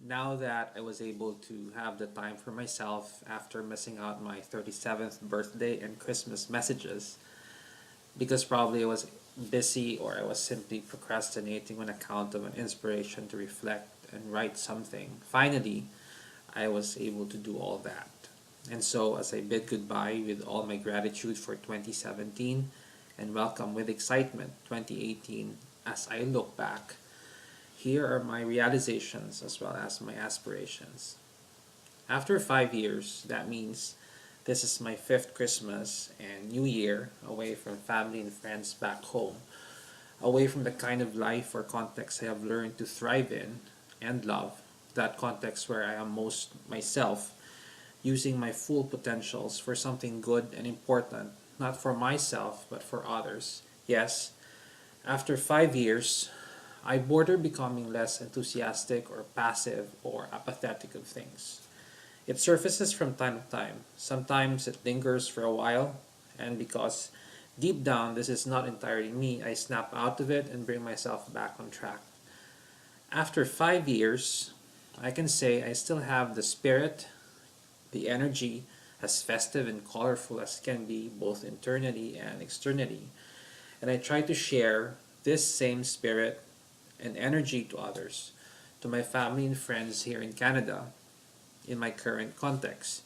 Now that I was able to have the time for myself after missing out my 37th birthday and Christmas messages, because probably I was busy or I was simply procrastinating on account of an inspiration to reflect and write something, finally, I was able to do all that. And so, as I bid goodbye with all my gratitude for 2017 and welcome with excitement 2018, as I look back, here are my realizations as well as my aspirations. After 5 years, that means this is my fifth Christmas and New Year away from family and friends back home, away from the kind of life or context I have learned to thrive in and love, that context where I am most myself, using my full potentials for something good and important, not for myself but for others. Yes, after 5 years, I border becoming less enthusiastic or passive or apathetic of things. It surfaces from time to time. Sometimes it lingers for a while, and because deep down this is not entirely me, I snap out of it and bring myself back on track. After 5 years, I can say I still have the spirit, the energy, as festive and colorful as can be, both internally and externally. And I try to share this same spirit and energy to others, to my family and friends here in Canada, in my current context.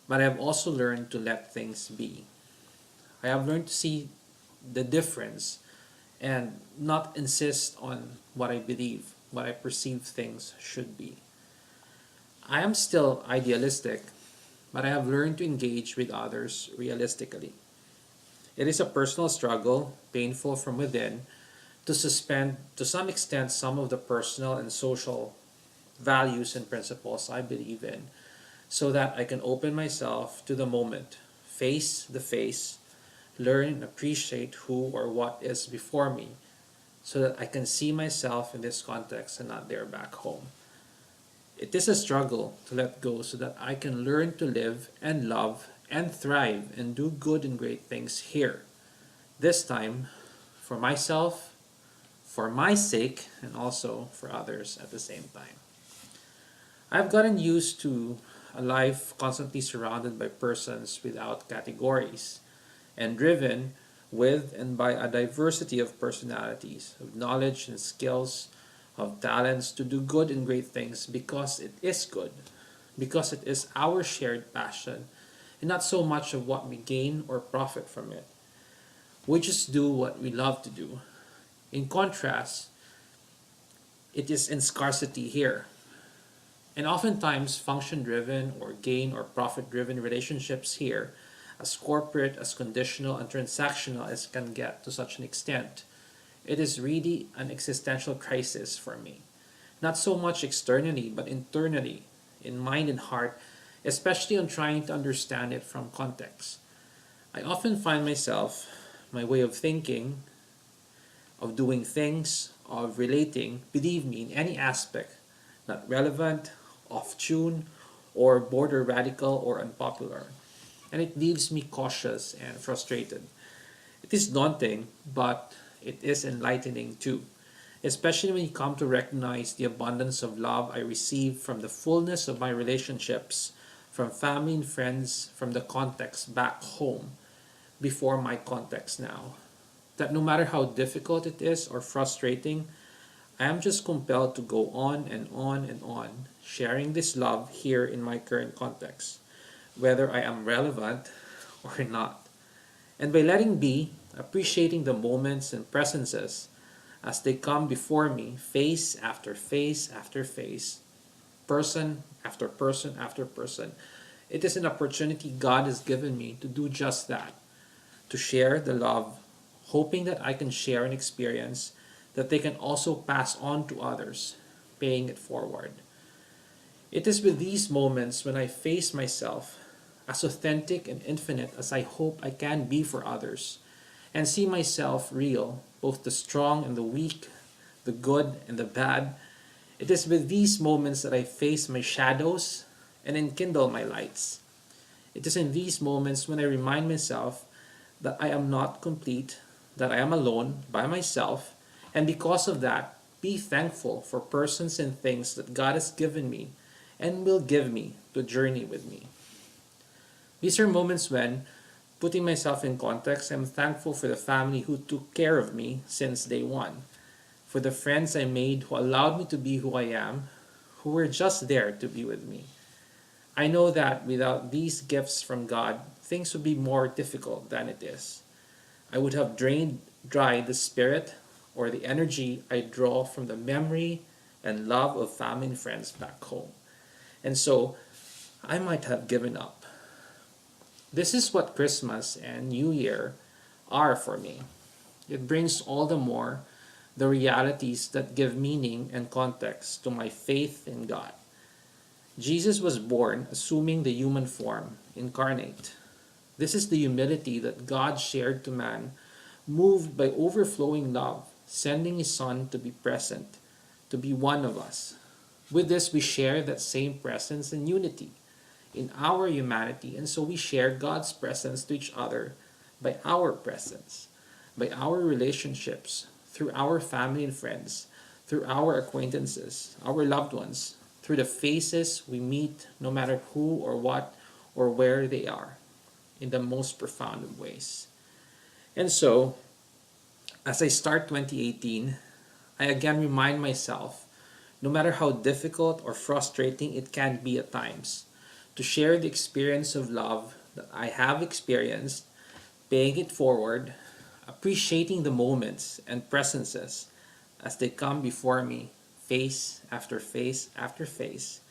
But I have also learned to let things be. I have learned to see the difference and not insist on what I believe, what I perceive things should be. I am still idealistic, but I have learned to engage with others realistically. It is a personal struggle, painful from within, to suspend to some extent some of the personal and social values and principles I believe in so that I can open myself to the moment, face the face, learn and appreciate who or what is before me so that I can see myself in this context and not there back home. It is a struggle to let go so that I can learn to live and love and thrive and do good and great things here. This time for myself, for my sake, and also for others at the same time. I've gotten used to a life constantly surrounded by persons without categories and driven with and by a diversity of personalities, of knowledge and skills, of talents to do good and great things because it is good, because it is our shared passion, and not so much of what we gain or profit from it. We just do what we love to do. In contrast, it is in scarcity here. And oftentimes, function driven or gain or profit driven relationships here, as corporate, as conditional, and transactional as can get to such an extent, it is really an existential crisis for me. Not so much externally, but internally, in mind and heart, especially on trying to understand it from context. I often find myself, my way of thinking, of doing things, of relating, believe me, in any aspect, not relevant, off tune, or border radical or unpopular. And it leaves me cautious and frustrated. It is daunting, but it is enlightening too, especially when you come to recognize the abundance of love I receive from the fullness of my relationships, from family and friends, from the context back home, before my context now. That no matter how difficult it is or frustrating, I am just compelled to go on and on and on, sharing this love here in my current context, whether I am relevant or not. And by letting be, appreciating the moments and presences as they come before me, face after face after face, person after person after person, it is an opportunity God has given me to do just that, to share the love, hoping that I can share an experience that they can also pass on to others, paying it forward. It is with these moments when I face myself as authentic and infinite as I hope I can be for others, and see myself real, both the strong and the weak, the good and the bad. It is with these moments that I face my shadows and enkindle my lights. It is in these moments when I remind myself that I am not complete, that I am alone by myself, and because of that, be thankful for persons and things that God has given me and will give me to journey with me. These are moments when, putting myself in context, I'm thankful for the family who took care of me since day one, for the friends I made who allowed me to be who I am, who were just there to be with me. I know that without these gifts from God, things would be more difficult than it is. I would have dried the spirit or the energy I draw from the memory and love of family and friends back home. And so, I might have given up. This is what Christmas and New Year are for me. It brings all the more the realities that give meaning and context to my faith in God. Jesus was born assuming the human form, incarnate. This is the humility that God shared to man, moved by overflowing love, sending his Son to be present, to be one of us. With this, we share that same presence and unity in our humanity, and so we share God's presence to each other by our presence, by our relationships, through our family and friends, through our acquaintances, our loved ones, through the faces we meet, no matter who or what or where they are, in the most profound of ways. And so, as I start 2018, I again remind myself, no matter how difficult or frustrating it can be at times, to share the experience of love that I have experienced, paying it forward, appreciating the moments and presences as they come before me, face after face after face,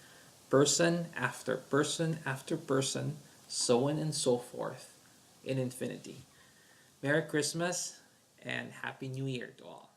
person after person after person, so on and so forth, in infinity. Merry Christmas and Happy New Year to all.